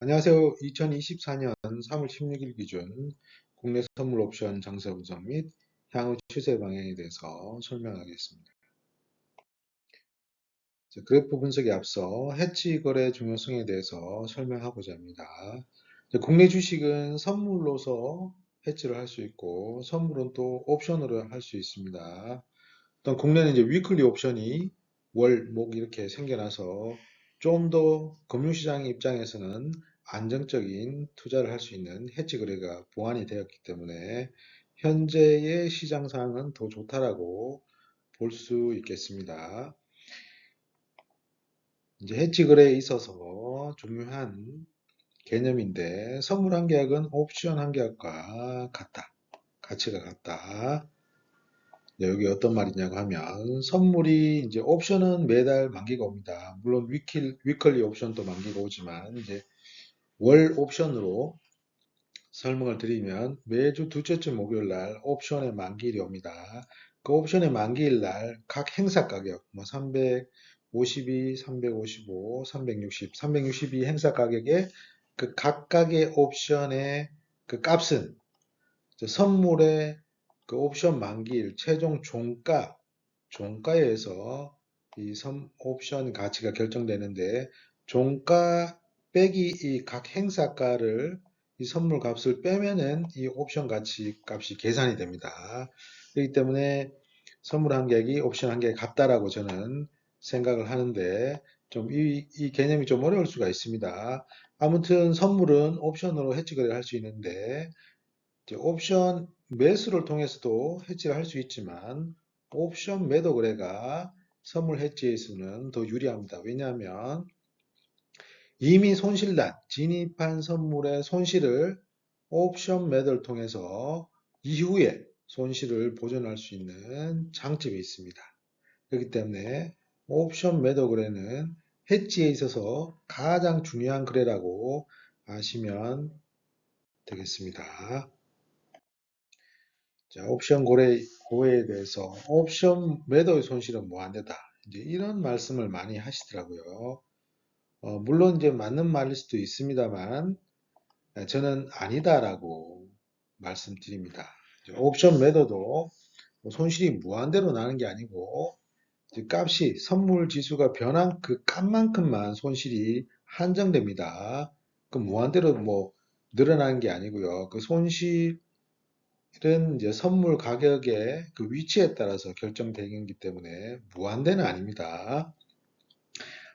안녕하세요. 2024년 3월 16일 기준 국내 선물 옵션 장세 분석 및 향후 추세 방향에 대해서 설명하겠습니다. 그래프 분석에 앞서 해치 거래 중요성에 대해서 설명하고자 합니다. 국내 주식은 선물로서 해치를 할 수 있고 선물은 또 옵션으로 할 수 있습니다. 일단 국내는 이제 위클리 옵션이 월, 목 이렇게 생겨나서 좀 더 금융시장 입장에서는 안정적인 투자를 할 수 있는 해지 거래가 보완이 되었기 때문에 현재의 시장 상황은 더 좋다라고 볼 수 있겠습니다. 이제 해지 거래에 있어서 중요한 개념인데 선물 한 계약은 옵션 한 계약과 같다. 가치가 같다. 네, 여기 어떤 말이냐고 하면 선물이 이제 옵션은 매달 만기가 옵니다. 물론 위클리 옵션도 만기가 오지만 이제 월 옵션으로 설명을 드리면 매주 둘째 주 목요일 날 옵션의 만기일이 옵니다. 그 옵션의 만기일 날 각 행사 가격 뭐 352, 355, 360, 362 행사 가격에 그 각각의 옵션의 그 값은 선물의 그 옵션 만기일 최종 종가에 의해서 이 옵션 가치가 결정되는데 종가 빼기 이 각 행사가를 이 선물 값을 빼면은 이 옵션 가치 값이 계산이 됩니다. 그렇기 때문에 선물 한 계약이 옵션 한 계약 같다라고 저는 생각을 하는데 좀 이 개념이 좀 어려울 수가 있습니다. 아무튼 선물은 옵션으로 해지 거래를 할 수 있는데 이제 옵션 매수를 통해서도 해지를 할 수 있지만 옵션 매도 거래가 선물 해지에서는 더 유리합니다. 왜냐하면 이미 손실난 진입한 선물의 손실을 옵션 매도를 통해서 이후에 손실을 보전할 수 있는 장점이 있습니다. 그렇기 때문에 옵션 매도 거래는 해지에 있어서 가장 중요한 거래라고 아시면 되겠습니다. 자, 옵션 고해에 대해서 옵션 매도의 손실은 무한대다. 이제 이런 말씀을 많이 하시더라고요. 물론 이제 맞는 말일 수도 있습니다만 저는 아니다라고 말씀드립니다. 옵션 매도도 뭐 손실이 무한대로 나는 게 아니고 값이 선물 지수가 변한 그 값만큼만 손실이 한정됩니다. 그 무한대로 뭐 늘어나는 게 아니고요. 그 손실 은 이제 선물 가격의 그 위치에 따라서 결정되기 때문에 무한대는 아닙니다.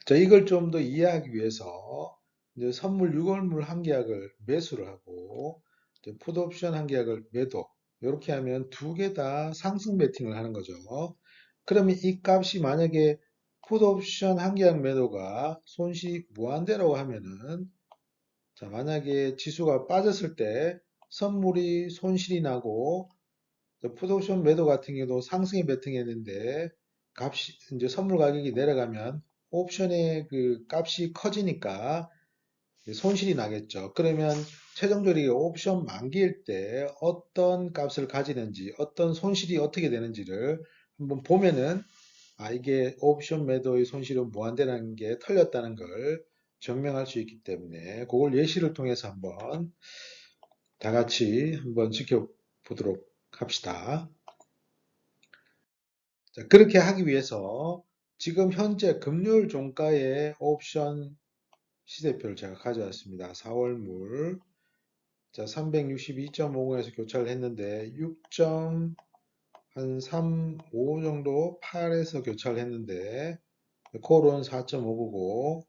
자, 이걸 좀 더 이해하기 위해서 이제 선물 6월물 한 계약을 매수를 하고 이제 풋옵션 한 계약을 매도 이렇게 하면 두 개 다 상승 베팅을 하는 거죠. 그러면 이 값이 만약에 풋옵션 한 계약 매도가 손실이 무한대라고 하면은 자, 만약에 지수가 빠졌을 때 선물이 손실이 나고 풋옵션 매도 같은 경우도 상승에 베팅했는데 값이 이제 선물 가격이 내려가면 옵션의 그 값이 커지니까 손실이 나겠죠. 그러면 최종적으로 옵션 만기일 때 어떤 값을 가지는지 어떤 손실이 어떻게 되는지를 한번 보면은 아 이게 옵션 매도의 손실은 무한대라는 게 틀렸다는 걸 증명할 수 있기 때문에 그걸 예시를 통해서 한번 다 같이 한번 지켜보도록 합시다. 자, 그렇게 하기 위해서 지금 현재 금요일 종가의 옵션 시세표를 제가 가져왔습니다. 4월물 자 362.50에서 교차를 했는데 6.35 정도 8에서 교차를 했는데 콜은 4.5보고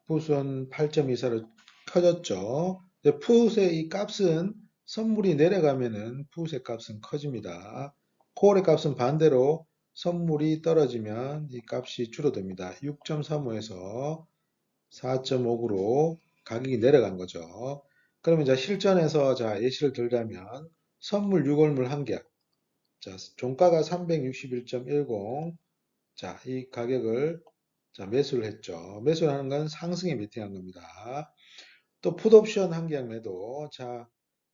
풋은 8.24로 커졌죠. 풋의 이 값은 선물이 내려가면은 풋의 값은 커집니다. 콜의 값은 반대로 선물이 떨어지면 이 값이 줄어듭니다. 6.35에서 4.5로 가격이 내려간 거죠. 그러면 이제 실전에서 자 예시를 들자면 선물 6월물 한 계약 자 종가가 361.10 자 이 가격을 자 매수를 했죠. 매수를 하는 건 상승에 베팅한 겁니다. 또 풋옵션 한 계약 매도 자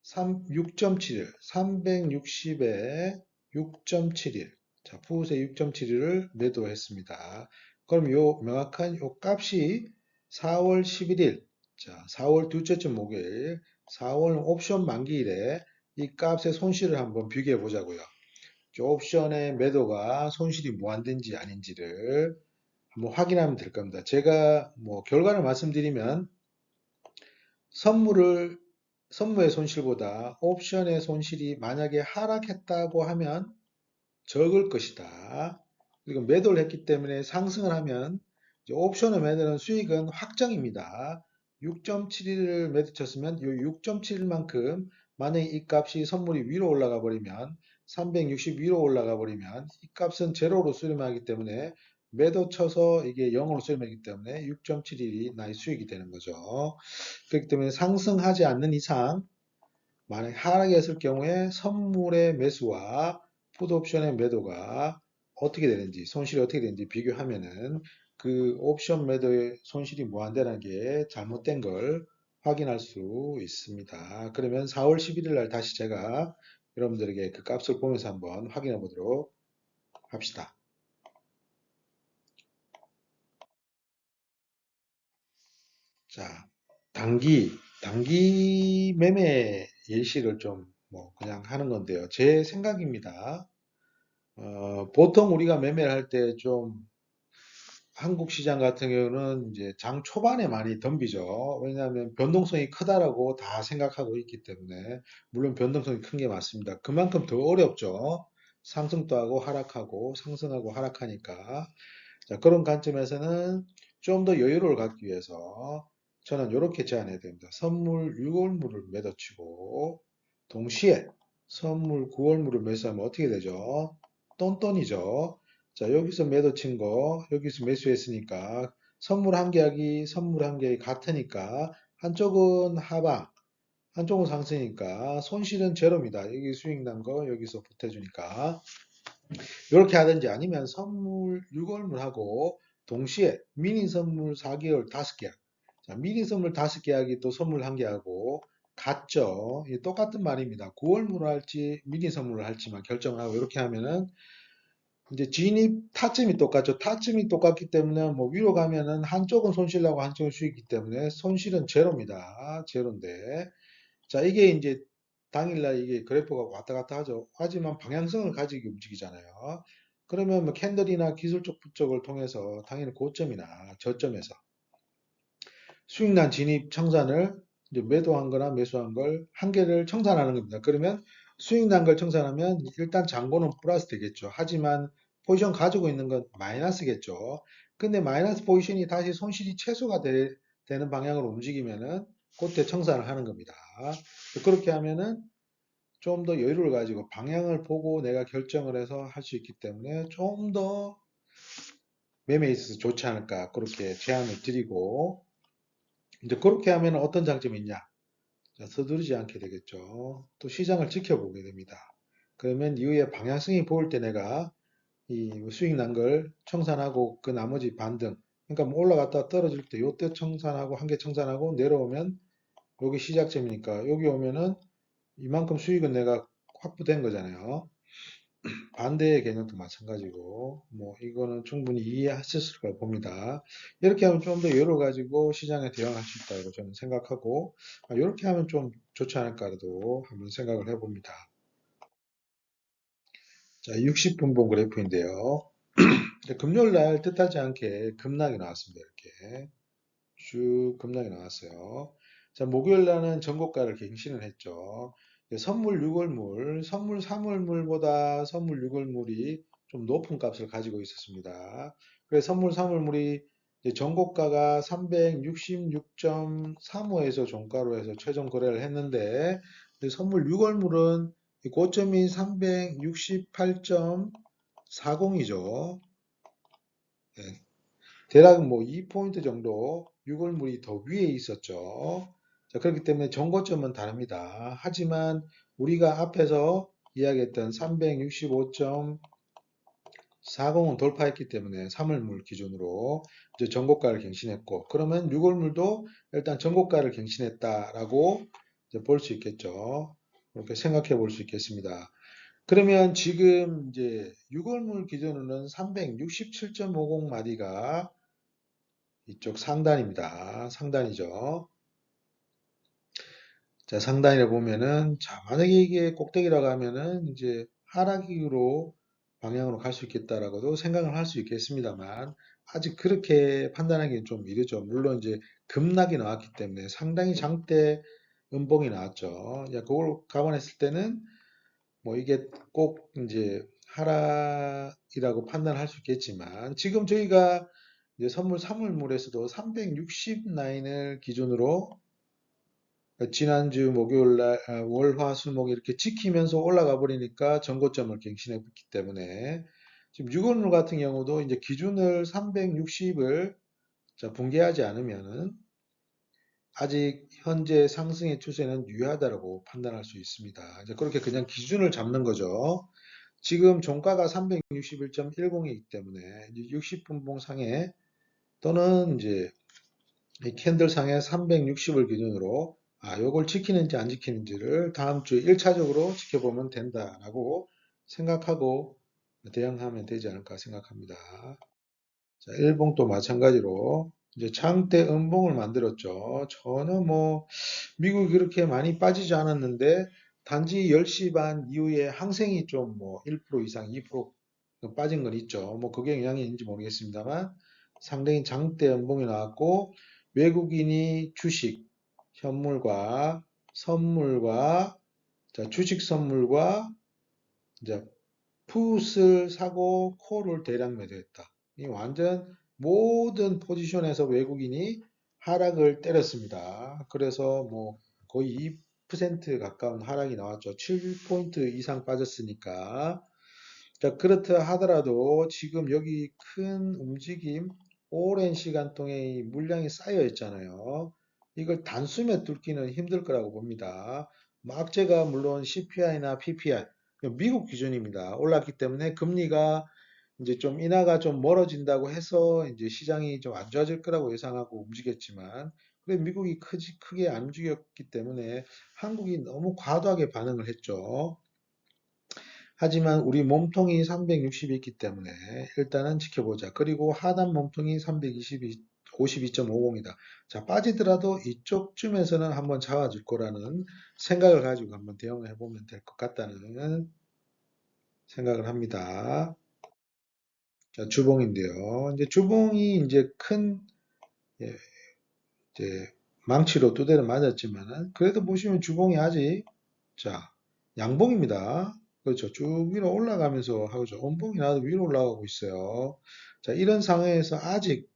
6.71 360에 6.71 자 풋에 6.71을 매도했습니다. 그럼 요 명확한 요 값이 4월 11일 자, 4월 둘째 주 목요일, 4월 옵션 만기일에 이 값의 손실을 한번 비교해 보자고요. 옵션의 매도가 손실이 무한된지 아닌지를 한번 확인하면 될 겁니다. 제가 뭐 결과를 말씀드리면 선무의 손실보다 옵션의 손실이 만약에 하락했다고 하면 적을 것이다. 그리고 매도를 했기 때문에 상승을 하면 옵션을 매도는 수익은 확정입니다. 6.71을 매도 쳤으면 이 6.71만큼 만약에 이 값이 선물이 위로 올라가 버리면 360 위로 올라가 버리면 이 값은 제로로 수렴하기 때문에 매도 쳐서 이게 0으로 수렴하기 때문에 6.71이 나의 수익이 되는 거죠. 그렇기 때문에 상승하지 않는 이상 만약 하락했을 경우에 선물의 매수와 풋옵션의 매도가 어떻게 되는지, 손실이 어떻게 되는지 비교하면은 그 옵션 매도의 손실이 무한대라는 게 잘못된 걸 확인할 수 있습니다. 그러면 4월 11일 날 다시 제가 여러분들에게 그 값을 보면서 한번 확인해 보도록 합시다. 자, 단기 매매 예시를 좀 뭐 그냥 하는 건데요. 제 생각입니다. 보통 우리가 매매를 할 때 좀 한국 시장 같은 경우는 이제 장 초반에 많이 덤비죠. 왜냐하면 변동성이 크다라고 다 생각하고 있기 때문에 물론 변동성이 큰 게 맞습니다. 그만큼 더 어렵죠. 상승도 하고 하락하고 상승하고 하락하니까. 자, 그런 관점에서는 좀 더 여유를 갖기 위해서 저는 이렇게 제안해야 됩니다. 선물 6월물을 매도치고 동시에 선물 9월물을 매수하면 어떻게 되죠? 똔똔이죠. 자, 여기서 매도 친 거, 여기서 매수했으니까 선물 한 계약이 같으니까 한쪽은 하방, 한쪽은 상승이니까 손실은 제로입니다. 여기 수익 난 거 여기서 보태주니까. 이렇게 하든지 아니면 선물 6월물하고 동시에 미니 선물 4개월 5계약. 자, 미니 선물 5계약이 또 선물 1계하고 같죠. 똑같은 말입니다. 9월물을 할지 미니 선물을 할지만 결정을 하고 이렇게 하면은 이제 진입 타점이 똑같죠. 타점이 똑같기 때문에 뭐 위로 가면은 한쪽은 손실 나고 한쪽은 수익이기 때문에 손실은 제로입니다. 제로인데. 자, 이게 이제 당일날 이게 그래프가 왔다 갔다 하죠. 하지만 방향성을 가지고 움직이잖아요. 그러면 뭐 캔들이나 기술적 부적을 통해서 당연히 고점이나 저점에서 수익난 진입 청산을 이제 매도한 거나 매수한 걸 한 개를 청산하는 겁니다. 그러면 수익난 걸 청산하면 일단 잔고는 플러스 되겠죠. 하지만 포지션 가지고 있는 건 마이너스겠죠. 근데 마이너스 포지션이 다시 손실이 최소가 되는 방향으로 움직이면은 그때 청산을 하는 겁니다. 그렇게 하면은 좀 더 여유를 가지고 방향을 보고 내가 결정을 해서 할 수 있기 때문에 좀 더 매매에 있어서 좋지 않을까 그렇게 제안을 드리고 이제 그렇게 하면 어떤 장점이 있냐? 자, 서두르지 않게 되겠죠. 또 시장을 지켜보게 됩니다. 그러면 이후에 방향성이 보일 때 내가 이 수익 난 걸 청산하고 그 나머지 반등 그러니까 뭐 올라갔다 떨어질 때 요때 청산하고 한 개 청산하고 내려오면 여기 시작점이니까 여기 오면은 이만큼 수익은 내가 확보된 거잖아요. 반대의 개념도 마찬가지고 뭐 이거는 충분히 이해하셨을 걸 봅니다. 이렇게 하면 좀 더 여유를 가지고 시장에 대응할 수 있다고 저는 생각하고 이렇게 하면 좀 좋지 않을까라도 한번 생각을 해봅니다. 자, 60분봉 그래프인데요. 금요일 날 뜻하지 않게 급락이 나왔습니다. 이렇게 쭉 급락이 나왔어요. 자, 목요일 날은 전고가를 갱신을 했죠. 선물 6월물, 선물 3월물보다 선물 6월물이 좀 높은 값을 가지고 있었습니다. 그래서 선물 3월물이 전고가가 366.35에서 종가로 해서 최종 거래를 했는데 선물 6월물은 고점이 368.40이죠. 대략 뭐 2포인트 정도 6월물이 더 위에 있었죠. 자, 그렇기 때문에 정고점은 다릅니다. 하지만 우리가 앞에서 이야기했던 365.40은 돌파했기 때문에 3월물 기준으로 이제 정고가를 갱신했고 그러면 6월물도 일단 정고가를 갱신했다라고 볼 수 있겠죠. 그렇게 생각해 볼 수 있겠습니다. 그러면 지금 이제 6월물 기준으로는 367.50 마디가 이쪽 상단입니다. 상단이죠. 자, 상단에 보면은, 자, 만약에 이게 꼭대기라고 하면은, 이제 하락으로 방향으로 갈 수 있겠다라고도 생각을 할 수 있겠습니다만, 아직 그렇게 판단하기는 좀 이르죠. 물론 이제 급락이 나왔기 때문에 상당히 장대 음봉이 나왔죠. 야, 그걸 감안했을 때는, 뭐 이게 꼭 이제 하락이라고 판단할 수 있겠지만, 지금 저희가 이제 선물 3월물에서도 360 라인을 기준으로 지난주 목요일 날 월, 화, 수, 목 이렇게 지키면서 올라가 버리니까 전고점을 갱신했기 때문에 지금 6월물 같은 경우도 이제 기준을 360을 붕괴하지 않으면은 아직 현재 상승의 추세는 유효하다고 판단할 수 있습니다. 이제 그렇게 그냥 기준을 잡는 거죠. 지금 종가가 361.10이기 때문에 60분봉 상에 또는 이제 이 캔들 상에 360을 기준으로 요걸 지키는지 안 지키는지를 다음 주에 1차적으로 지켜보면 된다라고 생각하고 대응하면 되지 않을까 생각합니다. 자, 일봉도 마찬가지로 이제 장대 음봉을 만들었죠. 전혀 뭐 미국이 그렇게 많이 빠지지 않았는데 단지 10시 반 이후에 항생이 좀 뭐 1% 이상, 2% 빠진 건 있죠. 뭐 그게 영향이 있는지 모르겠습니다만 상당히 장대 음봉이 나왔고 외국인이 주식, 현물과 선물과 주식 선물과 이제 풋을 사고 콜을 대량 매도했다. 이 완전 모든 포지션에서 외국인이 하락을 때렸습니다. 그래서 뭐 거의 2% 가까운 하락이 나왔죠. 7포인트 이상 빠졌으니까. 자, 그렇다 하더라도 지금 여기 큰 움직임, 오랜 시간 동안 이 물량이 쌓여 있잖아요. 이걸 단숨에 뚫기는 힘들 거라고 봅니다. 악재가 물론 CPI나 PPI, 미국 기준입니다. 올랐기 때문에 금리가 이제 좀 인하가 좀 멀어진다고 해서 이제 시장이 좀 안 좋아질 거라고 예상하고 움직였지만, 그래 미국이 크게 안 움직였기 때문에 한국이 너무 과도하게 반응을 했죠. 하지만 우리 몸통이 360이 있기 때문에 일단은 지켜보자. 그리고 하단 몸통이 322, 52.50이다. 자, 빠지더라도 이쪽쯤에서는 한번 잡아줄 거라는 생각을 가지고 한번 대응을 해보면 될 것 같다는 생각을 합니다. 자, 주봉인데요. 이제 주봉이 이제 큰, 예, 이제 망치로 두 대를 맞았지만은 그래도 보시면 주봉이 아직 자, 양봉입니다. 그렇죠. 쭉 위로 올라가면서 하죠. 원봉이 나도 위로 올라가고 있어요. 자, 이런 상황에서 아직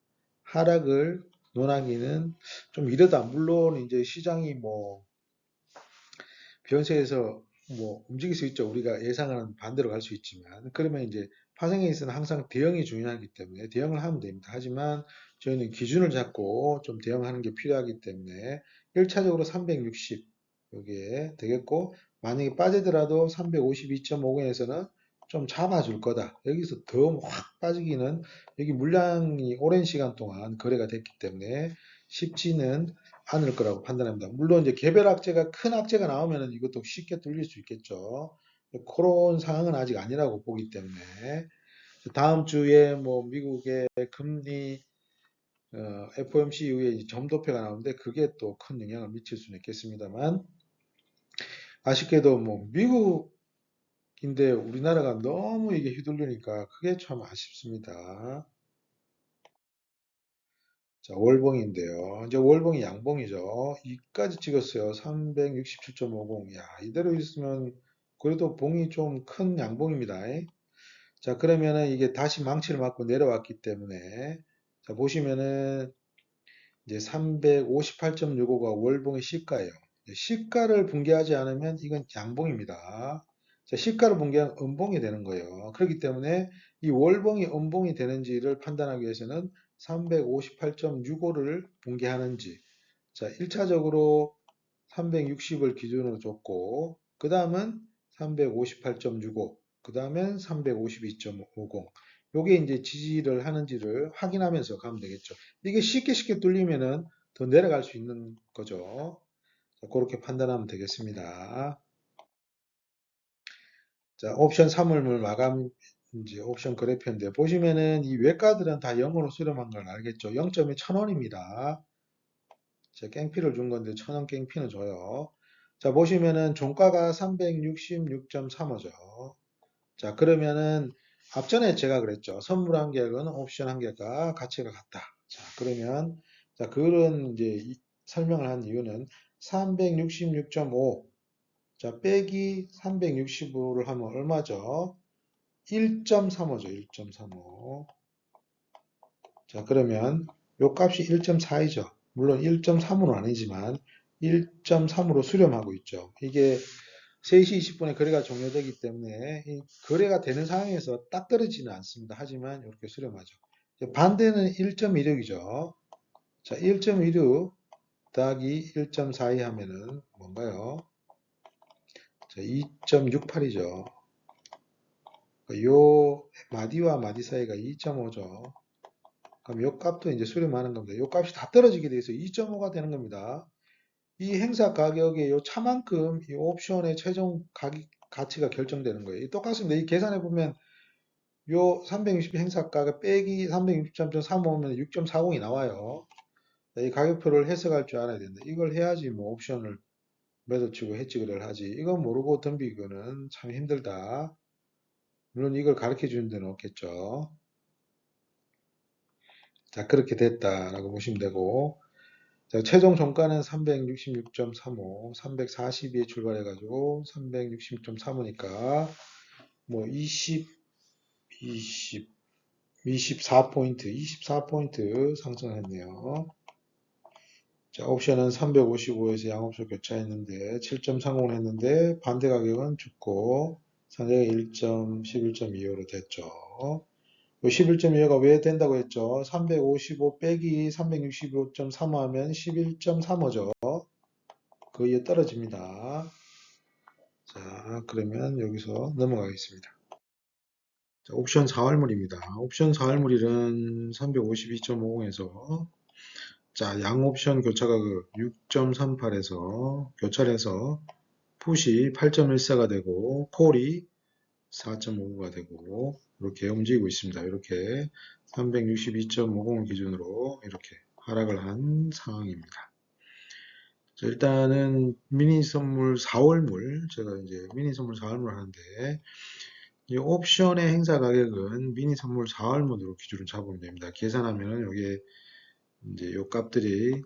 하락을 논하기는 좀 이르다. 물론 이제 시장이 뭐 변세에서 뭐 움직일 수 있죠. 우리가 예상하는 반대로 갈 수 있지만 그러면 이제 파생에 있어서는 항상 대응이 중요하기 때문에 대응을 하면 됩니다. 하지만 저희는 기준을 잡고 좀 대응하는 게 필요하기 때문에 1차적으로 360 여기에 되겠고 만약에 빠지더라도 352.50에서는 좀 잡아줄 거다. 여기서 더 확 빠지기는 여기 물량이 오랜 시간 동안 거래가 됐기 때문에 쉽지는 않을 거라고 판단합니다. 물론 이제 개별 악재가 큰 악재가 나오면 이것도 쉽게 뚫릴 수 있겠죠. 그런 상황은 아직 아니라고 보기 때문에 다음 주에 뭐 미국의 금리 FOMC 이후에 점도표가 나오는데 그게 또 큰 영향을 미칠 수는 있겠습니다만 아쉽게도 뭐 미국인데 우리나라가 너무 이게 휘둘리니까 그게 참 아쉽습니다. 자, 월봉인데요. 이제 월봉이 양봉이죠. 이까지 찍었어요. 367.50. 야, 이대로 있으면 그래도 봉이 좀 큰 양봉입니다. 자, 그러면은 이게 다시 망치를 맞고 내려왔기 때문에 자, 보시면은 이제 358.65가 월봉의 시가예요. 시가를 붕괴하지 않으면 이건 양봉입니다. 자, 시가를 붕괴하면 음봉이 되는 거예요. 그렇기 때문에 이 월봉이 음봉이 되는지를 판단하기 위해서는 358.65를 붕괴하는지 자, 1차적으로 360을 기준으로 줬고 그 다음은 358.65, 그 다음엔 352.50 요게 이제 지지를 하는지를 확인하면서 가면 되겠죠. 이게 쉽게 뚫리면은 더 내려갈 수 있는 거죠. 자, 그렇게 판단하면 되겠습니다. 자, 옵션 사물물 마감 이제 옵션 그래프인데 보시면은 이 외가들은 다 0으로 수렴한 걸 알겠죠. 0점이 1000원입니다. 제가 깽피를 준 건데 1000원 깽피는 줘요. 자, 보시면은 종가가 366.35죠. 자, 그러면은 앞전에 제가 그랬죠. 선물 한 계약은 옵션 한 계약과 가치가 같다. 자, 그러면 자, 그런 이제 설명을 한 이유는 366.5 자, 빼기 365를 하면 얼마죠? 1.35죠. 1.35. 자, 그러면 요 값이 1.4이죠. 물론 1.3으로 아니지만 1.3으로 수렴하고 있죠. 이게 3시 20분에 거래가 종료되기 때문에 이 거래가 되는 상황에서 딱 떨어지지는 않습니다. 하지만 이렇게 수렴하죠. 반대는 1.26이죠. 자, 1.16 더하기 1.42 하면은 뭔가요? 자, 2.68이죠. 요 마디와 마디 사이가 2.5죠. 그럼 요 값도 이제 수렴하는 겁니다. 요 값이 다 떨어지게 돼서 2.5가 되는 겁니다. 이 행사 가격의 요 차만큼 이 옵션의 최종 가치가 결정되는 거예요. 똑같습니다. 이 계산해 보면 요 360 행사 가격 빼기 363.35면 6.40이 나와요. 이 가격표를 해석할 줄 알아야 된다. 이걸 해야지 뭐 옵션을 매도치고 해지 거래를 하지. 이거 모르고 덤비기는 참 힘들다. 물론 이걸 가르쳐 주는 데는 없겠죠. 자, 그렇게 됐다라고 보시면 되고, 자, 최종 종가는 366.35, 342에 출발해가지고 366.35니까 뭐 24포인트, 24포인트 상승했네요. 자, 옵션은 355에서 양업소 교차했는데 7.30을 했는데 반대 가격은 죽고 상대가 11.25로 됐죠. 11.25가 왜 된다고 했죠? 355 빼기 365.35 하면 11.35죠. 거의 떨어집니다. 자, 그러면 여기서 넘어가겠습니다. 자, 옵션 4월물입니다. 옵션 4월물일은 352.50에서 자, 양옵션 교차 가격 6.38에서 교차를 해서 풋이 8.14가 되고 콜이 4.59가 되고 이렇게 움직이고 있습니다. 이렇게 362.50을 기준으로 이렇게 하락을 한 상황입니다. 자, 일단은 미니 선물 4월물 제가 이제 미니 선물 4월물 하는데 이 옵션의 행사 가격은 미니 선물 4월물으로 기준을 잡으면 됩니다. 계산하면 이게 이제 요 값들이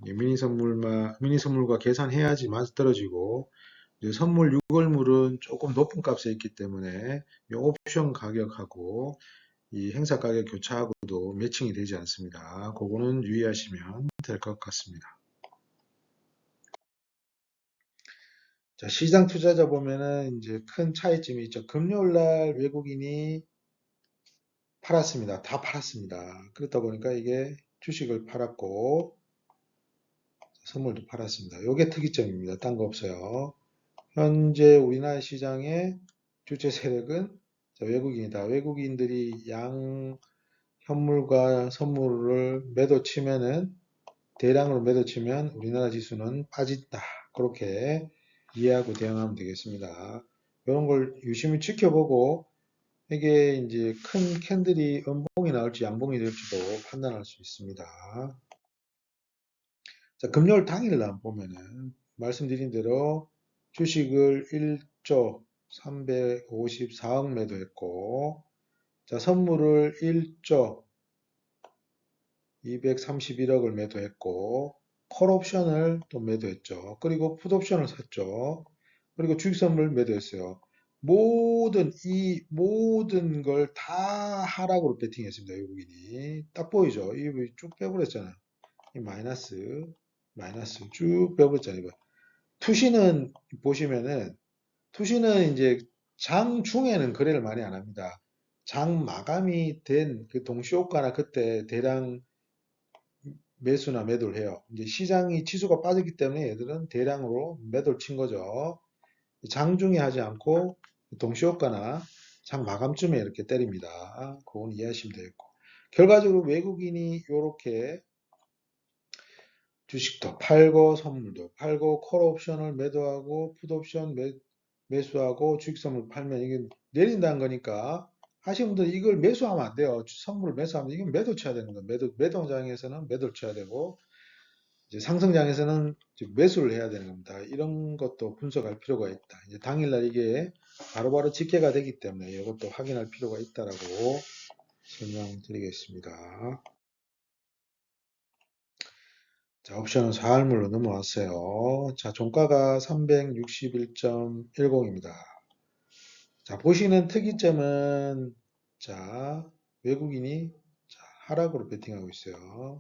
미니 선물과 계산해야지 맛이 떨어지고 선물 6월물은 조금 높은 값에 있기 때문에 이 옵션 가격하고 이 행사 가격 교차하고도 매칭이 되지 않습니다. 그거는 유의하시면 될 것 같습니다. 자, 시장 투자자 보면은 이제 큰 차이점이 있죠. 금요일 날 외국인이 팔았습니다. 다 팔았습니다. 그렇다 보니까 이게 주식을 팔았고 선물도 팔았습니다. 이게 특이점입니다. 딴 거 없어요. 현재 우리나라 시장의 주체 세력은 외국인이다. 외국인들이 양 현물과 선물을 매도 치면은 대량으로 매도 치면 우리나라 지수는 빠진다. 그렇게 이해하고 대응하면 되겠습니다. 이런 걸 유심히 지켜보고 이게 이제 큰 캔들이 음봉이 나올지 양봉이 될지도 판단할 수 있습니다. 자, 금요일 당일날 보면은 말씀드린 대로 주식을 1조 354억 매도했고, 자, 선물을 1조 231억을 매도했고, 콜옵션을 또 매도했죠. 그리고 풋옵션을 샀죠. 그리고 주식선물 매도했어요. 모든 걸 다 하락으로 베팅했습니다. 외국인이. 딱 보이죠? 이 쭉 빼버렸잖아요. 이 마이너스 쭉 빼버렸잖아요. 투시는 보시면은 투시는 이제 장 중에는 거래를 많이 안 합니다. 장 마감이 된 그 동시효과나 그때 대량 매수나 매도를 해요. 이제 시장이 지수가 빠졌기 때문에 얘들은 대량으로 매도를 친 거죠. 장중에 하지 않고 동시효과나 장 마감쯤에 이렇게 때립니다. 그건 이해하시면 되겠고. 결과적으로 외국인이 이렇게 주식도 팔고 선물도 팔고 콜옵션을 매도하고 풋옵션 매수하고 주식 선물 팔면 이게 내린다는 거니까 하시는 분들 이걸 매수하면 안 돼요. 선물을 매수하면 이건 매도 쳐야 되는 거예요. 매도장에서는 매도를 쳐야 되고 이제 상승장에서는 이제 매수를 해야 되는 겁니다. 이런 것도 분석할 필요가 있다. 이제 당일날 이게 바로바로 집계가 되기 때문에 이것도 확인할 필요가 있다라고 설명드리겠습니다. 자, 옵션은 4할물로 넘어왔어요. 자, 종가가 361.10입니다. 자, 보시는 특이점은, 자, 외국인이 자, 하락으로 베팅하고 있어요.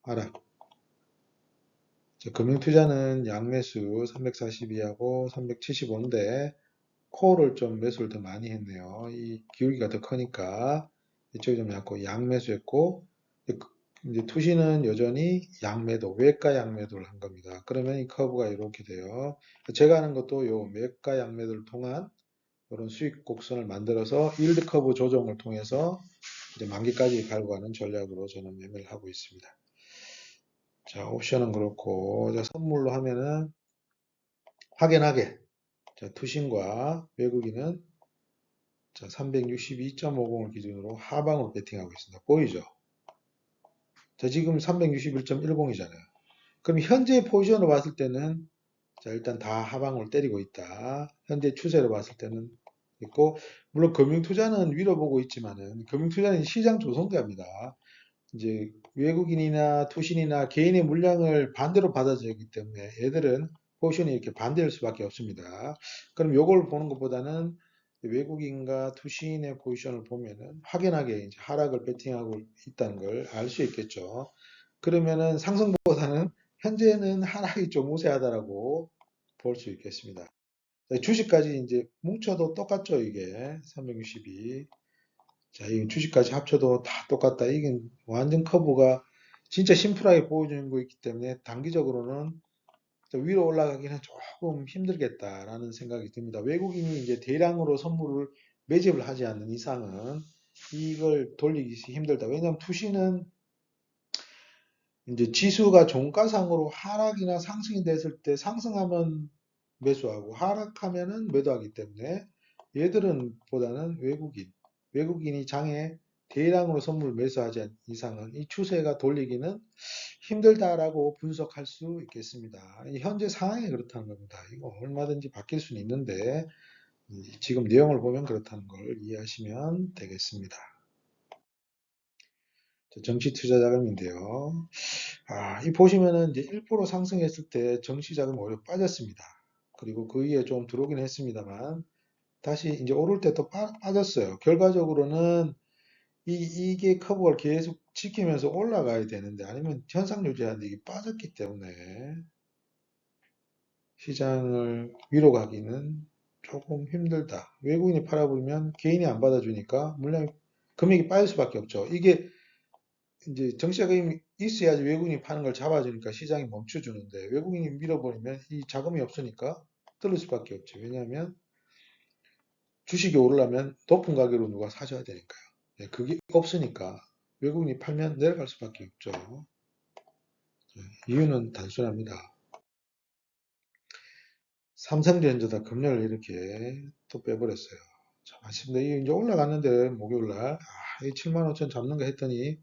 하락. 자, 금융투자는 양매수 342하고 375인데, 코어를 좀 매수를 더 많이 했네요. 이 기울기가 더 크니까, 이쪽이 좀 약고 양매수했고, 이제 투시는 여전히 양매도, 외가 양매도를 한 겁니다. 그러면 이 커브가 이렇게 돼요. 제가 하는 것도 요 매가 양매도를 통한 이런 수익 곡선을 만들어서 일드 커브 조정을 통해서 이제 만기까지 갈고 가는 전략으로 저는 매매를 하고 있습니다. 자, 옵션은 그렇고, 자, 선물로 하면은 확연하게, 자, 투신과 외국인은 자, 362.50을 기준으로 하방으로 베팅하고 있습니다. 보이죠? 자, 지금 361.10이잖아요. 그럼 현재 포지션으로 봤을 때는 자, 일단 다 하방을 때리고 있다. 현재 추세로 봤을 때는 있고, 물론 금융투자는 위로 보고 있지만은, 금융투자는 시장 조성대합니다. 이제 외국인이나 투신이나 개인의 물량을 반대로 받아들이기 때문에 얘들은 포지션이 이렇게 반대일 수밖에 없습니다. 그럼 요걸 보는 것보다는 외국인과 투신의 포지션을 보면은 확연하게 이제 하락을 베팅하고 있다는 걸 알 수 있겠죠. 그러면은 상승보다는 현재는 하락이 좀 우세하다라고 볼 수 있겠습니다. 주식까지 이제 뭉쳐도 똑같죠, 이게. 362. 자, 이 주식까지 합쳐도 다 똑같다. 이게 완전 커브가 진짜 심플하게 보여주는 거 있기 때문에 단기적으로는 위로 올라가기는 조금 힘들겠다라는 생각이 듭니다. 외국인이 이제 대량으로 선물을 매집을 하지 않는 이상은 이걸 돌리기 힘들다. 왜냐하면 투시는 이제 지수가 종가상으로 하락이나 상승이 됐을 때 상승하면 매수하고 하락하면은 매도하기 때문에 얘들은 보다는 외국인이 장에 대량으로 선물 매수하지 않은 이상은 이 추세가 돌리기는 힘들다라고 분석할 수 있겠습니다. 현재 상황이 그렇다는 겁니다. 이거 얼마든지 바뀔 수는 있는데 지금 내용을 보면 그렇다는 걸 이해하시면 되겠습니다. 정치 투자 자금인데요. 이 보시면은 이제 1% 상승했을 때 정시 자금 오히려 빠졌습니다. 그리고 그 위에 좀 들어오긴 했습니다만 다시 이제 오를 때 또 빠졌어요. 결과적으로는 이게 커브가 계속 지키면서 올라가야 되는데 아니면 현상 유지하는데 이게 빠졌기 때문에 시장을 위로 가기는 조금 힘들다. 외국인이 팔아버리면 개인이 안 받아주니까 물량이 금액이 빠질 수밖에 없죠. 이게 이제 정시자금이 있어야지 외국인이 파는 걸 잡아주니까 시장이 멈춰주는데 외국인이 밀어버리면 이 자금이 없으니까 떨릴 수밖에 없죠. 왜냐하면 주식이 오르려면 높은 가격으로 누가 사줘야 되니까요. 네, 그게 없으니까 외국인이 팔면 내려갈 수밖에 없죠. 네, 이유는 단순합니다. 삼성전자다 금년을 이렇게 또 빼버렸어요. 참 아쉽네. 이게 이제 올라갔는데 목요일날 75,000 잡는 거 했더니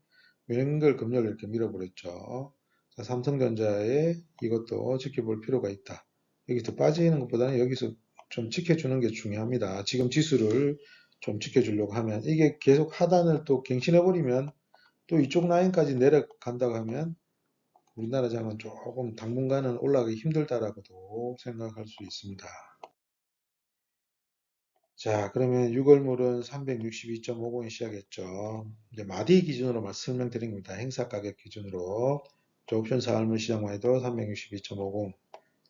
웬걸 금년을 이렇게 밀어버렸죠. 자, 삼성전자에 이것도 지켜볼 필요가 있다. 여기서 빠지는 것보다는 여기서 좀 지켜주는 게 중요합니다. 지금 지수를 좀 지켜주려고 하면 이게 계속 하단을 또 갱신해버리면 또 이쪽 라인까지 내려간다고 하면 우리나라 장은 조금 당분간은 올라가기 힘들다라고도 생각할 수 있습니다. 자, 그러면 6월물은 362.50이 시작했죠. 이제 마디 기준으로 설명드린 겁니다. 행사 가격 기준으로. 옵션 4월물 시장만 해도 362.50.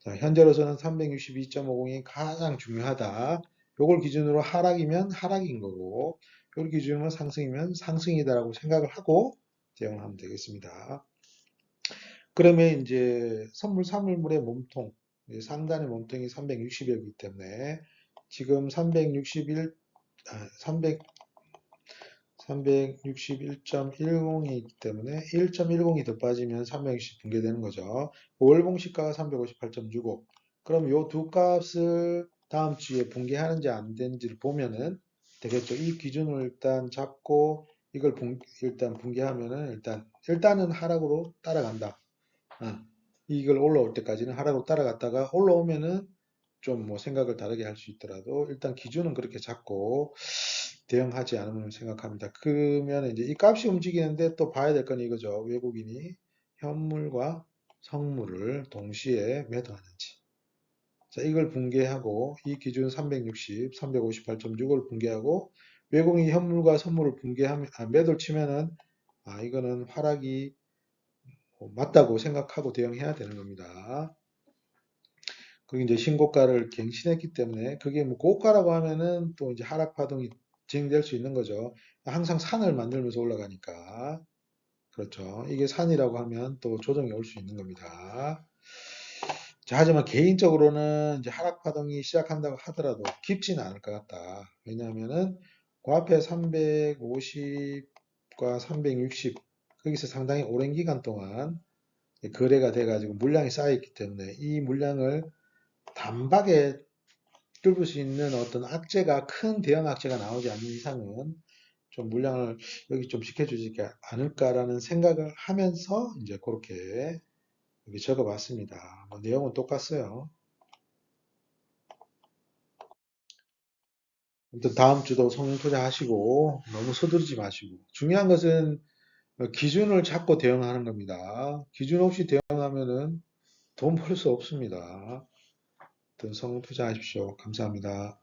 자, 현재로서는 362.50이 가장 중요하다. 요걸 기준으로 하락이면 하락인 거고, 요걸 기준으로 상승이면 상승이다라고 생각을 하고 대응을 하면 되겠습니다. 그러면 이제 선물 사물물의 몸통, 상단의 몸통이 360이기 때문에 지금 361, 300, 361.10이기 때문에 1.10이 더 빠지면 360 붕괴되는 거죠. 월봉 시가가 358.65. 그럼 요 두 값을 다음 주에 붕괴하는지 안 되는지를 보면은 되겠죠. 이 기준을 일단 잡고 이걸 일단 붕괴하면은 일단은 하락으로 따라간다. 어, 이걸 올라올 때까지는 하락으로 따라갔다가 올라오면은 좀 뭐 생각을 다르게 할 수 있더라도 일단 기준은 그렇게 잡고 대응하지 않으면 생각합니다. 그러면 이제 이 값이 움직이는데 또 봐야 될 건 이거죠. 외국인이 현물과 성물을 동시에 매도하는지. 자, 이걸 붕괴하고 이 기준 360, 358.6을 붕괴하고 외국인이 현물과 선물을 붕괴하면 매도를 치면은 이거는 하락이 맞다고 생각하고 대응해야 되는 겁니다. 그게 이제 신고가를 갱신했기 때문에 그게 뭐 고가라고 하면은 또 이제 하락 파동이 진행될 수 있는 거죠. 항상 산을 만들면서 올라가니까. 그렇죠. 이게 산이라고 하면 또 조정이 올 수 있는 겁니다. 자, 하지만 개인적으로는 이제 하락 파동이 시작한다고 하더라도 깊지는 않을 것 같다. 왜냐하면은 그 앞에 350과 360 거기서 상당히 오랜 기간 동안 거래가 돼가지고 물량이 쌓여있기 때문에 이 물량을 단박에 뚫을 수 있는 어떤 악재가 큰 대형 악재가 나오지 않는 이상은 좀 물량을 여기 좀 지켜주지 않을까라는 생각을 하면서 이제 그렇게 여기 적어봤습니다. 뭐 내용은 똑같어요. 아무튼 다음 주도 성공 투자하시고 너무 서두르지 마시고 중요한 것은 기준을 잡고 대응하는 겁니다. 기준 없이 대응하면은 돈 벌 수 없습니다. 아무튼 성공 투자하십시오. 감사합니다.